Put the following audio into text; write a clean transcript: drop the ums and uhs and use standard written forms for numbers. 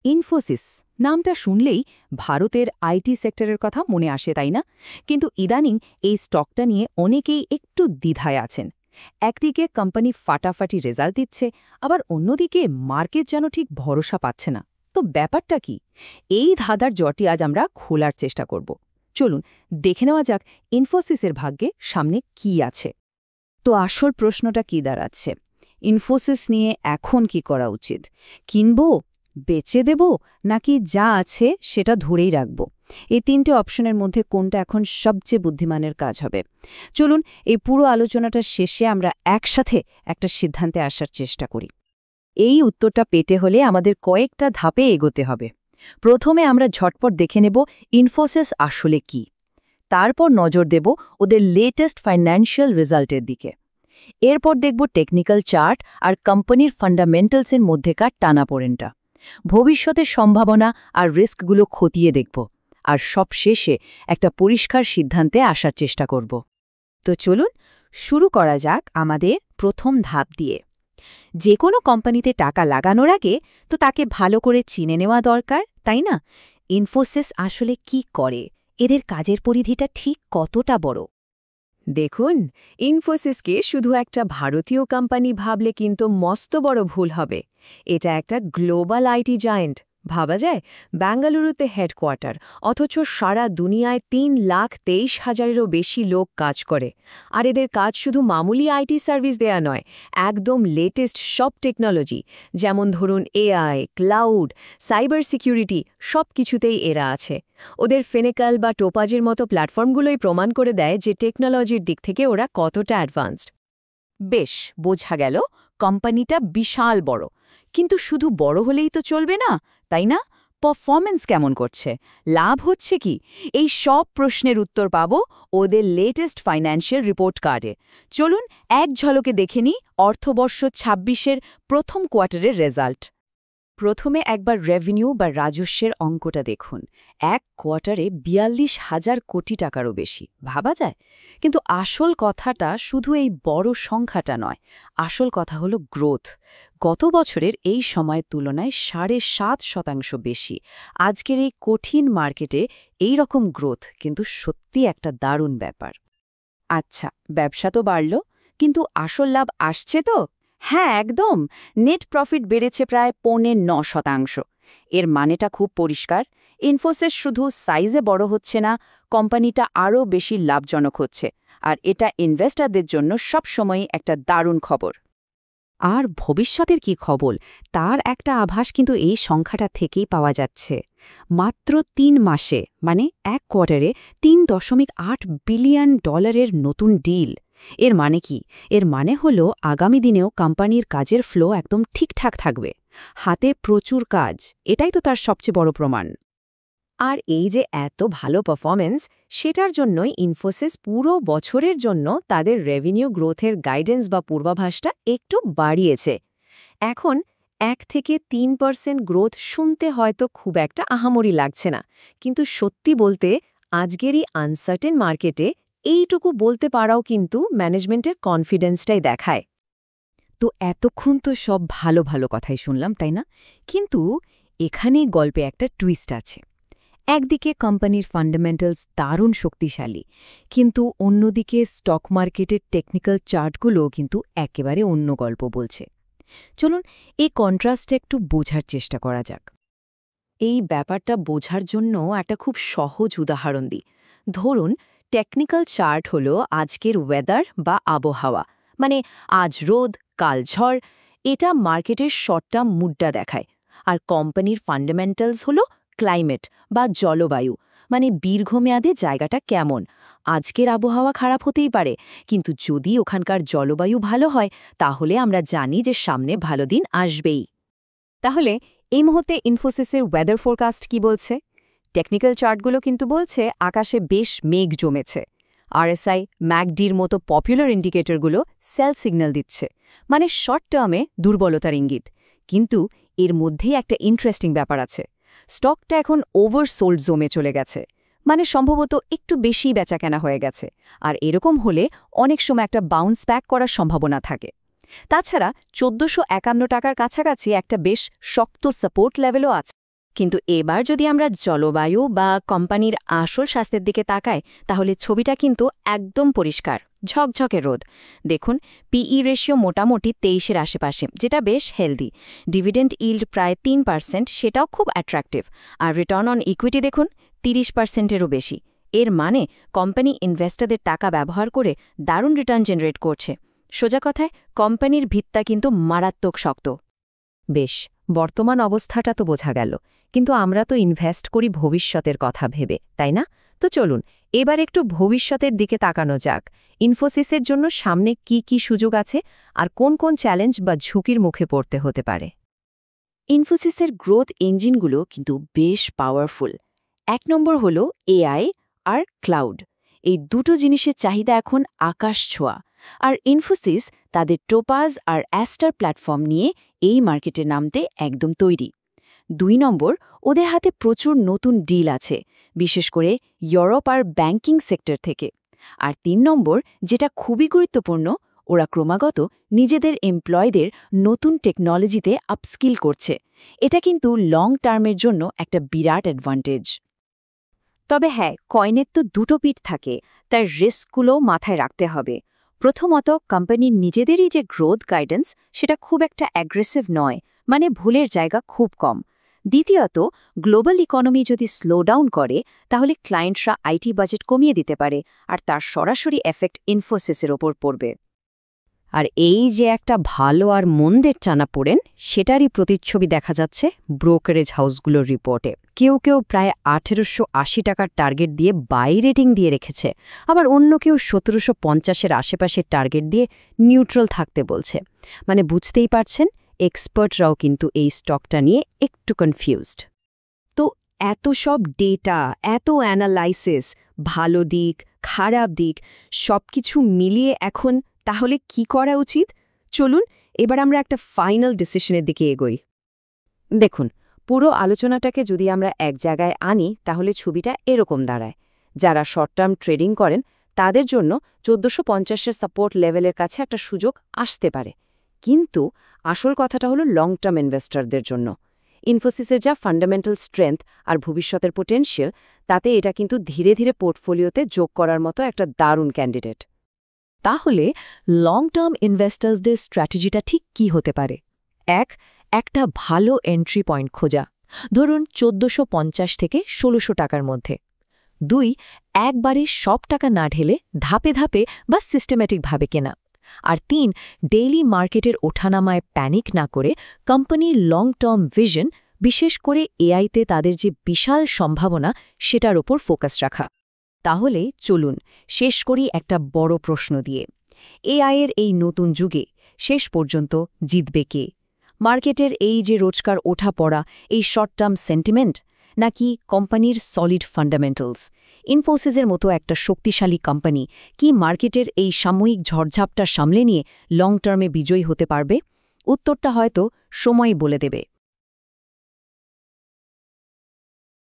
ইনফোসিস নামটা শুনলেই ভারতের আইটি সেক্টরের কথা মনে আসে, তাই না? কিন্তু ইদানিং এই স্টকটা নিয়ে অনেকেই একটু দ্বিধায় আছেন। একদিকে কোম্পানি ফাটাফাটি রেজাল্ট দিচ্ছে, আবার অন্যদিকে মার্কেট যেন ঠিক ভরসা পাচ্ছে না। তো ব্যাপারটা কি? এই ধাঁধার জটি আজ আমরা খোলার চেষ্টা করব। চলুন দেখে নেওয়া যাক ইনফোসিসের ভাগ্যে সামনে কি আছে। তো আসল প্রশ্নটা কি দাঁড়াচ্ছে? ইনফোসিস নিয়ে এখন কি করা উচিত? কিনবো, বেচে দেব, নাকি যা আছে সেটা ধরেই রাখব? এই তিনটে অপশনের মধ্যে কোনটা এখন সবচেয়ে বুদ্ধিমানের কাজ হবে? চলুন এই পুরো আলোচনাটা শেষে আমরা একসাথে একটা সিদ্ধান্তে আসার চেষ্টা করি। এই উত্তরটা পেতে হলে আমাদের কয়েকটা ধাপে এগোতে হবে। প্রথমে আমরা ঝটপট দেখে নেব ইনফোসিস আসলে কি। তারপর নজর দেব ওদের লেটেস্ট ফাইন্যান্সিয়াল রেজাল্টের দিকে। এরপর দেখব টেকনিক্যাল চার্ট আর কোম্পানির ফান্ডামেন্টালসের মধ্যেকার টানাপোড়েনটা। ভবিষ্যতের সম্ভাবনা আর রিস্কগুলো খতিয়ে দেখব। আর সবশেষে একটা পরিষ্কার সিদ্ধান্তে আসার চেষ্টা করব। তো চলুন শুরু করা যাক আমাদের প্রথম ধাপ দিয়ে। যে কোনো কোম্পানিতে টাকা লাগানোর আগে তো তাকে ভালো করে চিনে নেওয়া দরকার, তাই না? ইনফোসিস আসলে কি করে? এদের কাজের পরিধিটা ঠিক কতটা বড়? দেখুন, ইনফোসিসকে শুধু একটা ভারতীয় কোম্পানি ভাবলে কিন্তু মস্ত বড় ভুল হবে। এটা একটা গ্লোবাল আইটি জায়েন্ট। ভাবা যায়, বেঙ্গালুরুতে হেডকোয়ার্টার, অথচ সারা দুনিয়ায় 3,23,000-এরও বেশি লোক কাজ করে। আর এদের কাজ শুধু মামুলি আইটি সার্ভিস দেয়া নয়, একদম লেটেস্ট সব টেকনোলজি, যেমন ধরুন এআই, ক্লাউড, সাইবার সিকিউরিটি, সব কিছুতেই এরা আছে। ওদের ফেনেকাল বা টোপাজের মতো প্ল্যাটফর্মগুলোই প্রমাণ করে দেয় যে টেকনোলজির দিক থেকে ওরা কতটা অ্যাডভান্সড। বেশ, বোঝা গেল কোম্পানিটা বিশাল বড়। কিন্তু শুধু বড় হলেই তো চলবে না, তাই না? পারফরম্যান্স কেমন করছে, লাভ হচ্ছে কি, এই সব প্রশ্নের উত্তর পাব ওদের লেটেস্ট ফাইন্যান্সিয়াল রিপোর্ট কার্ডে। চলুন এক ঝলকে দেখে নিই অর্থবর্ষ ২৬-এর প্রথম কোয়ার্টারের রেজাল্ট। প্রথমে একবার রেভিনিউ বা রাজস্বের অঙ্কটা দেখুন। এক কোয়ার্টারে ৪২,০০০ কোটি টাকারও বেশি, ভাবা যায়? কিন্তু আসল কথাটা শুধু এই বড় সংখ্যাটা নয়, আসল কথা হলো গ্রোথ। গত বছরের এই সময়ের তুলনায় ৭.৫% বেশি। আজকের এই কঠিন মার্কেটে এই রকম গ্রোথ কিন্তু সত্যি একটা দারুণ ব্যাপার। আচ্ছা, ব্যবসা তো বাড়ল, কিন্তু আসল লাভ আসছে তো? হ্যাঁ, একদম। নেট প্রফিট বেড়েছে প্রায় ৯.৫%। এর মানেটা খুব পরিষ্কার। ইনফোসিস শুধু সাইজে বড় হচ্ছে না, কোম্পানিটা আরও বেশি লাভজনক হচ্ছে। আর এটা ইনভেস্টরদের জন্য সবসময়ই একটা দারুণ খবর। আর ভবিষ্যতের কি খবর, তার একটা আভাস কিন্তু এই সংখ্যাটা থেকেই পাওয়া যাচ্ছে। মাত্র ৩ মাসে, মানে এক কোয়ার্টারে, $৩.৮ বিলিয়ন নতুন ডিল। এর মানে কি? এর মানে হলো আগামী দিনেও কোম্পানির কাজের ফ্লো একদম ঠিকঠাক থাকবে। হাতে প্রচুর কাজ, এটাই তো তার সবচেয়ে বড় প্রমাণ। আর এই যে এত ভালো পারফরম্যান্স, সেটার জন্যই ইনফোসিস পুরো বছরের জন্য তাদের রেভিনিউ গ্রোথের গাইডেন্স বা পূর্বাভাসটা একটু বাড়িয়েছে। এখন ১ থেকে ৩% গ্রোথ শুনতে হয়তো খুব একটা আহামরি লাগছে না, কিন্তু সত্যি বলতে আজকের এই আনসার্টেন মার্কেটে এইটুকু বলতে পারাও কিন্তু ম্যানেজমেন্টের কনফিডেন্সটাই দেখায়। তো এতক্ষণ তো সব ভালো ভালো কথাই শুনলাম, তাই না? কিন্তু এখানেই গল্পে একটা টুইস্ট আছে। একদিকে কোম্পানির ফান্ডামেন্টালস দারুণ শক্তিশালী, কিন্তু অন্যদিকে স্টক মার্কেটের টেকনিক্যাল চার্টগুলোও কিন্তু একেবারে অন্য গল্প বলছে। চলুন এই কন্ট্রাস্টে একটু বোঝার চেষ্টা করা যাক। এই ব্যাপারটা বোঝার জন্য একটা খুব সহজ উদাহরণ দিই। ধরুন, টেকনিক্যাল চার্ট হলো আজকের ওয়েদার বা আবহাওয়া, মানে আজ রোদ, কাল ঝড়। এটা মার্কেটের শর্ট টার্ম মুডটা দেখায়। আর কোম্পানির ফান্ডামেন্টালস হলো ক্লাইমেট বা জলবায়ু, মানে দীর্ঘমেয়াদে জায়গাটা কেমন। আজকের আবহাওয়া খারাপ হতেই পারে, কিন্তু যদি ওখানকার জলবায়ু ভালো হয়, তাহলে আমরা জানি যে সামনে ভালো দিন আসবেই। তাহলে এই মুহূর্তে ইনফোসিসের ওয়েদার ফোরকাস্ট কি বলছে? টেকনিক্যাল চার্টগুলো কিন্তু বলছে আকাশে বেশ মেঘ জমেছে। আরএসআই, ম্যাকডির মতো পপুলার ইন্ডিকেটরগুলো সেল সিগন্যাল দিচ্ছে, মানে শর্ট টার্মে দুর্বলতার ইঙ্গিত। কিন্তু এর মধ্যেই একটা ইন্টারেস্টিং ব্যাপার আছে। স্টকটা এখন ওভারসোল্ড জোমে চলে গেছে, মানে সম্ভবত একটু বেশি বেচাকেনা হয়ে গেছে। আর এরকম হলে অনেক সময় একটা বাউন্স ব্যাক করার সম্ভাবনা থাকে। তাছাড়া ১৪৫১ টাকার কাছাকাছি একটা বেশ শক্ত সাপোর্ট লেভেলও আছে। কিন্তু এবার যদি আমরা জলবায়ু বা কোম্পানির আসল স্বাস্থ্যের দিকে তাকাই তাহলে ছবিটা কিন্তু একদম পরিষ্কার, ঝকঝকে রোদ। দেখুন, পিই রেশিও মোটামুটি 23-এর আশেপাশে, যেটা বেশ হেলদি। ডিভিডেন্ড ইল্ড প্রায় 3%, সেটাও খুব অ্যাট্রাকটিভ। আর রিটার্ন অন ইকুইটি দেখুন 30%-এরও বেশি। এর মানে কোম্পানি ইনভেস্টরদের টাকা ব্যবহার করে দারুণ রিটার্ন জেনারেট করছে। সোজা কথায় কোম্পানির ভিতটা কিন্তু মারাত্মক শক্ত। বেশ, বর্তমান অবস্থাটা তো বোঝা গেল, কিন্তু আমরা তো ইনভেস্ট করি ভবিষ্যতের কথা ভেবে, তাই না? তো চলুন এবার একটু ভবিষ্যতের দিকে তাকানো যাক। ইনফোসিসের জন্য সামনে কি কি সুযোগ আছে আর কোন কোন চ্যালেঞ্জ বা ঝুঁকির মুখে পড়তে হতে পারে? ইনফোসিসের গ্রোথ ইঞ্জিনগুলো কিন্তু বেশ পাওয়ারফুল। 1 নম্বর হল এআই আর ক্লাউড। এই দুটো জিনিসের চাহিদা এখন আকাশ ছোঁয়া। আর ইনফোসিস তাদের টোপাজ আর অ্যাস্টার প্ল্যাটফর্ম নিয়ে এই মার্কেটে নামতে একদম তৈরি। 2 নম্বর, ওদের হাতে প্রচুর নতুন ডিল আছে, বিশেষ করে ইউরোপ আর ব্যাংকিং সেক্টর থেকে। আর 3 নম্বর, যেটা খুবই গুরুত্বপূর্ণ, ওরা ক্রমাগত নিজেদের এমপ্লয়ীদের নতুন টেকনোলজিতে আপস্কিল করছে। এটা কিন্তু লং টার্মের জন্য একটা বিরাট অ্যাডভান্টেজ। তবে হ্যাঁ, কয়েনের তো দুটো পিঠ থাকে, তার রিস্কগুলোও মাথায় রাখতে হবে। প্রথমত, কোম্পানির নিজেদেরই যে গ্রোথ গাইডেন্স, সেটা খুব একটা অ্যাগ্রেসিভ নয়, মানে ভুলের জায়গা খুব কম। দ্বিতীয়ত, গ্লোবাল ইকোনমি যদি স্লো ডাউন করে তাহলে ক্লায়েন্টরা আইটি বাজেট কমিয়ে দিতে পারে, আর তার সরাসরি এফেক্ট ইনফোসিসের ওপর পড়বে। আর এই যে একটা ভালো আর মন্দের টানাপোড়েন, সেটারই প্রতিচ্ছবি দেখা যাচ্ছে ব্রোকারেজ হাউসগুলোর রিপোর্টে। কেউ কেউ প্রায় 1880 টাকার টার্গেট দিয়ে বাই রেটিং দিয়ে রেখেছে, আবার অন্য কেউ 1750-এর আশেপাশের টার্গেট দিয়ে নিউট্রাল থাকতে বলছে। মানে বুঝতেই পারছেন, এক্সপার্টরাও কিন্তু এই স্টকটা নিয়ে একটু কনফিউজড। তো এত সব ডেটা, এত অ্যানালাইসিস, ভালো দিক, খারাপ দিক, সবকিছু মিলিয়ে এখন তাহলে কি করা উচিত? চলুন এবার আমরা একটা ফাইনাল ডিসিশনের দিকে এগোই। দেখুন, পুরো আলোচনাটাকে যদি আমরা এক জায়গায় আনি তাহলে ছবিটা এরকম দাঁড়ায়। যারা শর্ট টার্ম ট্রেডিং করেন তাদের জন্য 1450-এর সাপোর্ট লেভেলের কাছে একটা সুযোগ আসতে পারে, কিন্তু আসল কথাটা হলো লং টার্ম ইনভেস্টরদের জন্য। ইনফোসিসের যা ফান্ডামেন্টাল স্ট্রেংথ আর ভবিষ্যতের পোটেনশিয়াল, তাতে এটা কিন্তু ধীরে ধীরে পোর্টফোলিওতে যোগ করার মতো একটা দারুণ ক্যান্ডিডেট। তাহলে লং টার্ম ইনভেস্টার্সদের স্ট্র্যাটেজিটা ঠিক কি হতে পারে? একটা ভালো এন্ট্রি পয়েন্ট খোঁজা, ধরুন 1450 থেকে 1600 টাকার মধ্যে। 2, একবারে সব টাকা না ঢেলে ধাপে ধাপে বা সিস্টেম্যাটিকভাবে কেনা। আর 3, ডেইলি মার্কেটের ওঠানামায় প্যানিক না করে কোম্পানির লং টার্ম ভিশন, বিশেষ করে এআইতে তাদের যে বিশাল সম্ভাবনা, সেটার ওপর ফোকাস রাখা। তাহলে চলুন শেষ করি একটা বড় প্রশ্ন দিয়ে। এআইয়ের এই নতুন যুগে শেষ পর্যন্ত জিতবে কে? মার্কেটের এই যে রোজকার ওঠা পড়া, এই শর্ট টার্ম সেন্টিমেন্ট, নাকি কোম্পানির সলিড ফান্ডামেন্টালস? ইনফোসিসের মতো একটা শক্তিশালী কোম্পানি কি মার্কেটের এই সাময়িক ঝড়ঝাপটা সামলে নিয়ে লং টার্মে বিজয়ী হতে পারবে? উত্তরটা হয়তো সময়ই বলে দেবে।